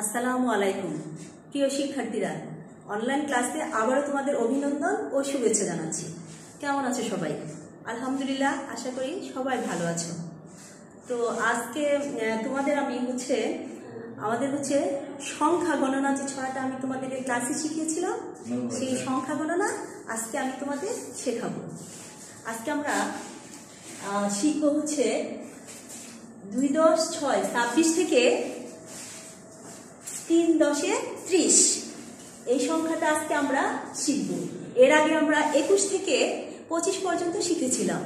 আসসালামু আলাইকুম প্রিয় শিক্ষার্থীরা, অনলাইন ক্লাসে আবারও তোমাদের অভিনন্দন ও শুভেচ্ছা জানাচ্ছি। কেমন আছো সবাই? আলহামদুলিল্লাহ, আশা করি সবাই ভালো আছো। তো আজকে তোমাদের আমি আমাদের সংখ্যা গণনা যে ছড়াটা আমি তোমাদেরকে ক্লাসে শিখিয়েছিলাম, সেই সংখ্যা গণনা আজকে আমি তোমাদের শেখাবো। আজকে আমরা শিখবো 2 × 6 = 26 থেকে 3 × 10 = 30 এই সংখ্যাটা আজকে আমরা শিখব। এর আগে আমরা 21 থেকে 25 পর্যন্ত শিখেছিলাম,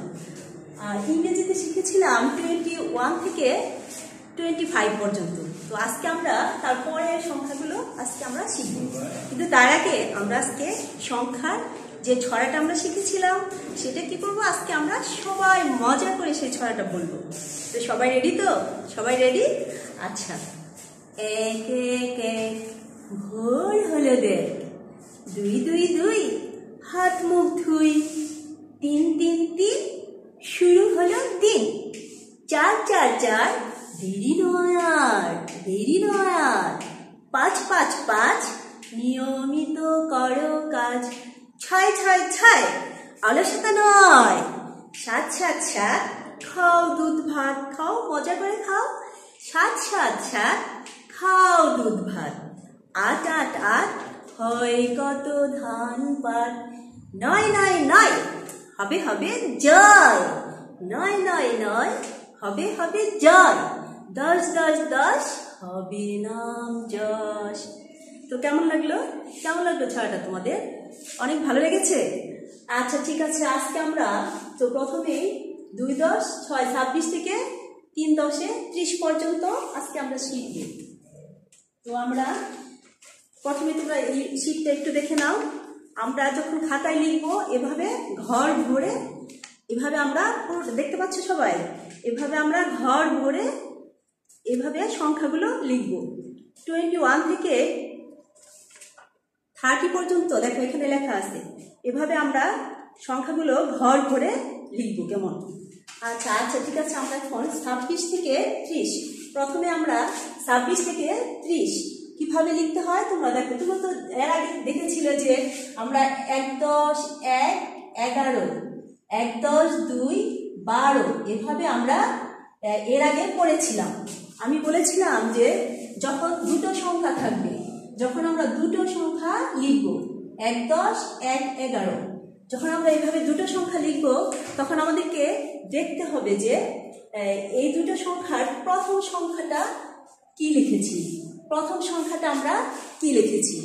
আর ইংরেজিতে শিখেছিলাম 21 থেকে 25 পর্যন্ত। তো আজকে আমরা তারপরের সংখ্যাগুলো আজকে আমরা শিখব, কিন্তু তার আগে আমরা আজকে সংখ্যার যে ছড়াটা আমরা শিখেছিলাম সেটা কি করব, আজকে আমরা সবাই মজা করে সেই ছড়াটা বলবো। তো সবাই রেডি? তো সবাই রেডি? আচ্ছা, এক এক এক ভোর হলো দেখ, 2 2 2 হাত মুখ ধুই, 3 3 3 শুরু হলো দিন, 4 4 4 দেরি নয় আর, 5 5 5 নিয়মিত করো কাজ, 6 6 6 অলসতা নয়, 7 7 7 খাও দুধ ভাত, খাও মজা করে খাও, 7 7 7 খাও দুধ ভাত, 8 8 8 হয় কত ধান পাত, 9 9 9 হবে হবে জয়, 9 9 9 হবে হবে জয়, 10 10 10 হবে নাম যশ। তো কেমন লাগলো ছড়াটা তোমাদের? অনেক ভালো লেগেছে? আচ্ছা, ঠিক আছে। আজকে আমরা তো প্রথমেই 2 10 6 26 থেকে 3 10 30 পর্যন্ত আজকে আমরা শিখব। তো আমরা প্রথমে, তোমরা এই শীটটা একটু দেখে নাও। আমরা যখন খাতায় লিখবো এভাবে ঘর ভরে, এভাবে আমরা দেখতে পাচ্ছ সবাই, এভাবে আমরা ঘর ভরে এভাবে সংখ্যাগুলো লিখব। 21 থেকে 30 পর্যন্ত দেখো এখানে লেখা আছে, এভাবে আমরা সংখ্যাগুলো ঘর ভরে লিখবো। কেমন? আচ্ছা আচ্ছা, ঠিক আছে। আমরা এখন 26 থেকে 30, প্রথমে আমরা 26 থেকে 30 কিভাবে লিখতে হয় তোমরা দেখো। তোমরা তো এর আগে দেখেছিলে যে আমরা 1 10 1 11, 1 10 2 12 এভাবে আমরা এর আগে পড়েছিলাম। আমি বলেছিলাম যে যখন দুটো সংখ্যা থাকবে, যখন আমরা দুটো সংখ্যা লিখব, 1 10 1 11, যখন আমরা এইভাবে দুটো সংখ্যা লিখব তখন আমাদেরকে দেখতে হবে যে এই দুটো সংখ্যার প্রথম সংখ্যাটা কি লিখেছি। প্রথম সংখ্যাটা আমরা কি লিখেছি?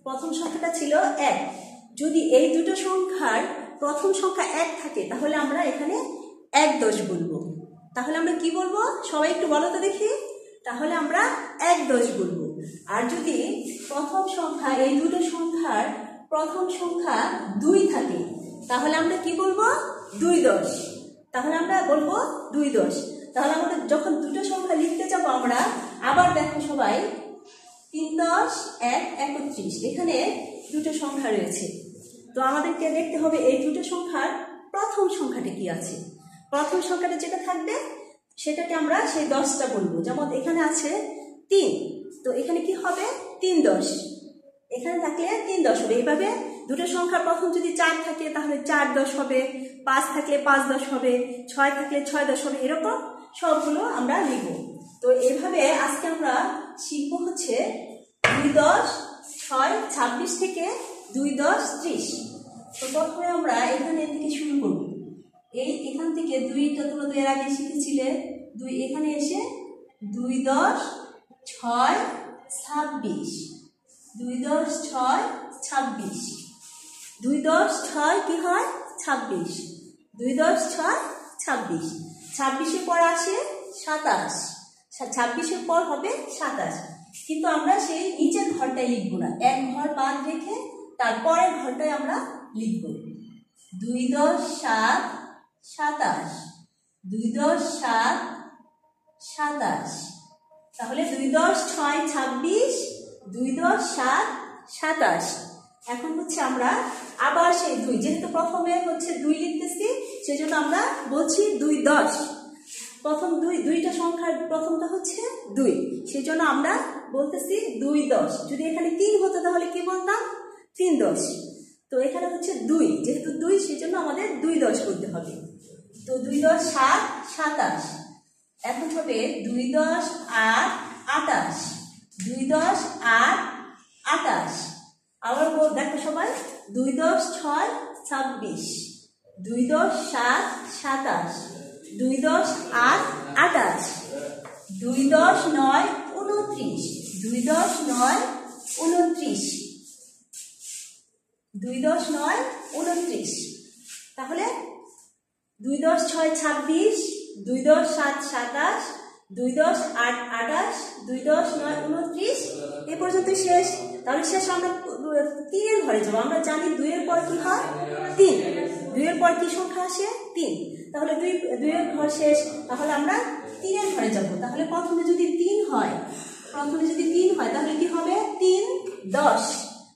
প্রথম সংখ্যাটা ছিল 1। যদি এই দুটো সংখ্যার প্রথম সংখ্যা 1 থাকে তাহলে আমরা এখানে 1 10 বলবো। তাহলে আমরা কি বলবো সবাই একটু বলো তো দেখি? তাহলে আমরা 1 10 বলবো। আর যদি প্রথম সংখ্যা, এই দুটো সংখ্যার প্রথম সংখ্যা 2 থাকে তাহলে আমরা কি বলবো? 2 10। তাহলে আমরা বলবো 2 10। তাহলে আমরা যখন দুটো সংখ্যা লিখতে যাবো আমরা আবার দেখো সবাই, 3 10 1 31, এখানে দুটো সংখ্যা রয়েছে। তো আমাদেরকে দেখতে হবে এই দুটো সংখ্যার প্রথম সংখ্যাটা কি আছে। প্রথম সংখ্যাটা যেটা থাকবে সেটাকে আমরা সেই 10টা বলবো। যেমন এখানে আছে 3, তো এখানে কি হবে? 3 10। এখানে থাকলে 3 10 হবে। এইভাবে দুটো সংখ্যার প্রথম যদি 4 থাকে তাহলে 4 10 হবে, 5 থাকলে 5 10 হবে, 6 থাকলে 6 10 হবে, এরকম সবগুলো আমরা লিখব। তো এইভাবে আজকে আমরা শিখবো 2 10 6 26 থেকে 2 10 30। তো প্রথমে আমরা এখানে থেকে শুরু করব। এখান থেকে 2টা তোমরা তো এর আগে শিখেছিলে, 2 এখানে এসে 2 10 6 26, 2 10 6 26, 2 10 6 কি হয়? 26, 2 10 6 26, 26 পর আসে 27, 26 পর হবে 27। কিন্তু আমরা সেই নিচের ঘরটাই লিখবো না, এক ঘর বাদ রেখে তারপরের ঘরটাই আমরা লিখব। 2 10 7 27, 2 10 7 27, তাহলে 2 10 6 26, 2 10 7 27। এখন আমরা আবার সেই 2, যেহেতু প্রথমে 2 লিখতেছি সেজন্য আমরা বলছি 2 10। প্রথম দুইটা সংখ্যার প্রথমটা হচ্ছে 2, সেই জন্য আমরা বলতেছি 2 10। যদি এখানে 3 হতো তাহলে কি বলতাম 3 10। তো এখানে হচ্ছে 2, যেহেতু 2 সেই জন্য আমাদের 2 10 করতে হবে। তো 2 10 7 27, এখন হবে 2 10 8 28, 2 10 8 28। আবার দেখো সবাই, 2 10 6 26, 2 10 7 27, 2 10 8 28, 2 10 9 29, 2 10 9 29, 2 10 9 29। তাহলে 2 10 6 26, 2 10 7 27, 2 10 8 28, 2 10 9 29, এই পর্যন্ত শেষ। তাহলে শেষ আমরা 3 এর ঘরে যাবো। আমরা জানি 2 এর পর কি হয় 3, 2 এর পর কি সংখ্যা আসে 3। তাহলে 2 এর ঘর শেষ, তাহলে আমরা 3 এর ঘরে যাব। তাহলে প্রথমে যদি 3 হয় তাহলে কি হবে 3 10।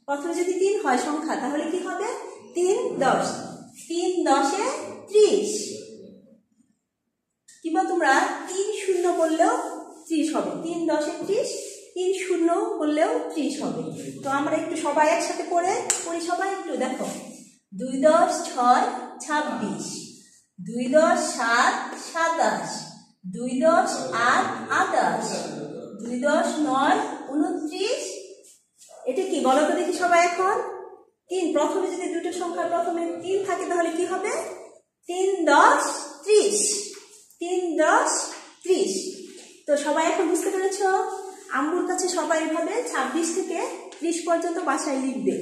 প্রথমে যদি 3 হয় সংখ্যা তাহলে কি হবে 3 10, 3 10 এ 30। কিংবা তোমরা 3 0 করলেও 30 হবে, 3 10 এ 30, 3 0 করলেও 30 হবে। তো আমরা একটু সবাই একসাথে পড়ি সবাই একটু দেখো। 2 10 6 26, 2 10 7 27, 2 10 8 28, 2 10 9 29। এটা কি বলো তো দেখি সবাই এখন। 3, প্রথমে যদি দুটো সংখ্যার প্রথমে 3 থাকে তাহলে কি হবে 3 10 30, 3 10 30। তো সবাই এখন বুঝতে পেরেছ? আম্মুর কাছে সবাই এভাবে 26 থেকে 30 পর্যন্ত বাসায় লিখবে।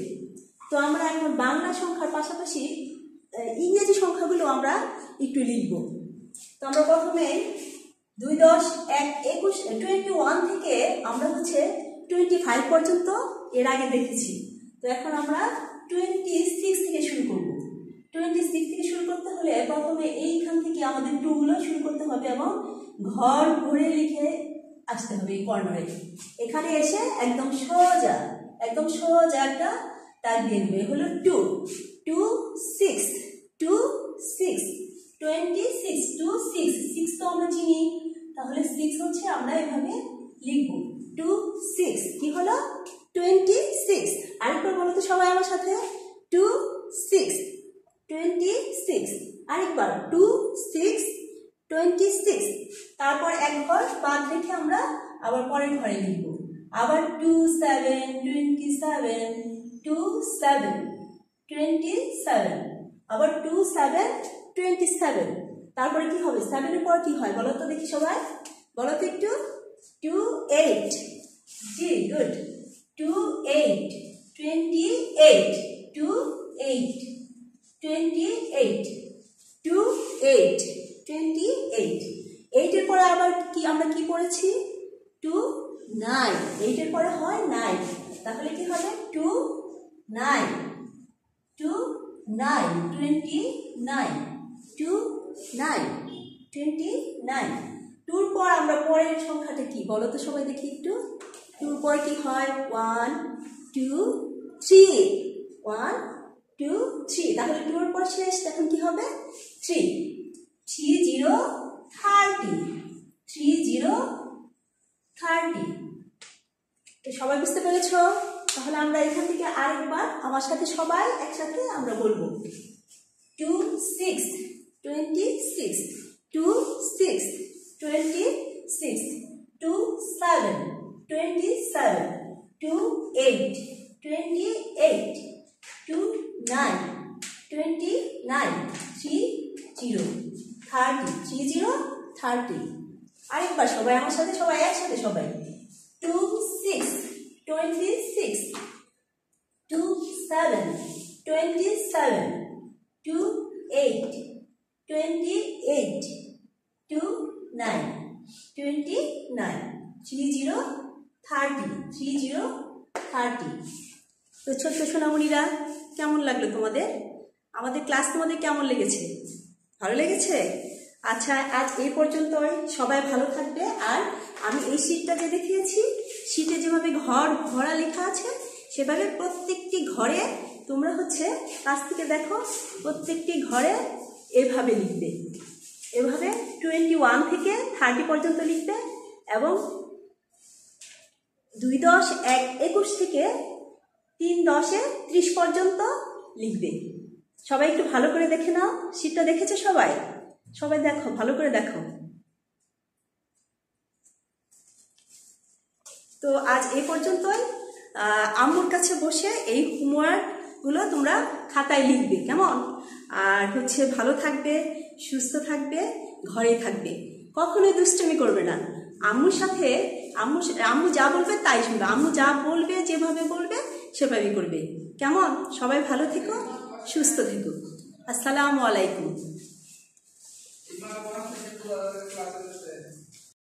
তো আমরা এখন বাংলা সংখ্যার পাশাপাশি ইংরেজি সংখ্যাগুলো আমরা একটু লিখব। তো আমরা প্রথমে 2 10 1 21 21 থেকে আমরা হচ্ছে 25 পর্যন্ত এর আগে দেখেছি। তো এখন আমরা 26 থেকে শুরু করব। 26 থেকে শুরু করতে হলে প্রথমে এইখান থেকে আমাদের 2 গুলো শুরু করতে হবে এবং ঘর ঘুরে লিখে আসতে হবে এই কর্নারে। এখানে এসে একদম সোজা একটা দাগ দিয়ে নেবে। হলো 2 2 6 2 6 26 2 6 6 তো আমরা চিনি, তাহলে 6 হচ্ছে আমরা এভাবে লিখব 2 6। কি হলো 26। আরেকবার বলো তো সবাই আমার সাথে 2 6 26। আরেকবার 2 6 26। তারপর এক ঘর বাদ রেখে আমরা আবার পরের ঘরে লিখব। আবার 2 7 27, 2 7 27, আবার 2 7 27। তারপরে কি হবে 7 এর পর কি হয় বলো তো দেখি সবাই, বলো তো একটু। 2 8, জি গুড, 2 8 28, 2 8 28, 2 8 28। 8 এর পরে আবার কি আমরা কি পড়েছি 2 9, 8 এর পরে হয় 9, তাহলে কি হবে 2 9 2 9 29, 2 9 29। 2 এর পর আমরা পরের সংখ্যাটা কি বলো তো সবাই দেখি একটু। 2 এর পর কি হয় 1 2 3, 1 2 3। তাহলে 2 এর পর শেষ, এখন কি হবে 3 30 30, 30 30। তো সবাই বুঝতে পেরেছ? তাহলে আমরা এখান থেকে আরেকবার আমার সাথে সবাই একসাথে আমরা বলবো 2 6 26, 2 6 26, 2 7 27, 2 8 28, 2 9 29, 3 0 30, 30 30। আরেকবার সবাই আমার সাথে সবাই একসাথে সবাই 2 6 26, 2 7 27, 2 8 28, 2 9 29, 30 30, 30 30। তো ছোট্ট সোনামণিরা, কেমন লাগলো তোমাদের? আমাদের ক্লাস তোমাদের কেমন লেগেছে? ভালো লেগেছে? আচ্ছা, আজ এই পর্যন্তই। সবাই ভালো থাকবে। আর আমি এই শীটটা যে দেখিয়েছি, শীটে যেভাবে ঘোড়া লেখা আছে সেভাবে প্রত্যেকটি ঘরে তোমরা হচ্ছে কাছ থেকে দেখো, প্রত্যেকটি ঘরে এভাবে লিখবে। এভাবে 21 থেকে 30 পর্যন্ত লিখবে এবং 2 10 1 21 থেকে 3 10 30 পর্যন্ত লিখবে। সবাই একটু ভালো করে দেখে নাও। শীটটা দেখেছে সবাই? সবাই দেখো, ভালো করে দেখো। তো আজ এই পর্যন্তই। আম্মুর কাছে বসে এই হোমওয়ার্কগুলো তোমরা খাতায় লিখবে, কেমন? আর ভালো থাকবে, সুস্থ থাকবে, ঘরেই থাকবে, কখনোই দুষ্টুমি করবে না। আম্মুর সাথে আম্মু যা বলবে তাই শুনবে, আম্মু যা বলবে যেভাবে বলবে সেভাবেই করবে, কেমন? সবাই ভালো থেকো, সুস্থ থেকো। আসসালামু আলাইকুম।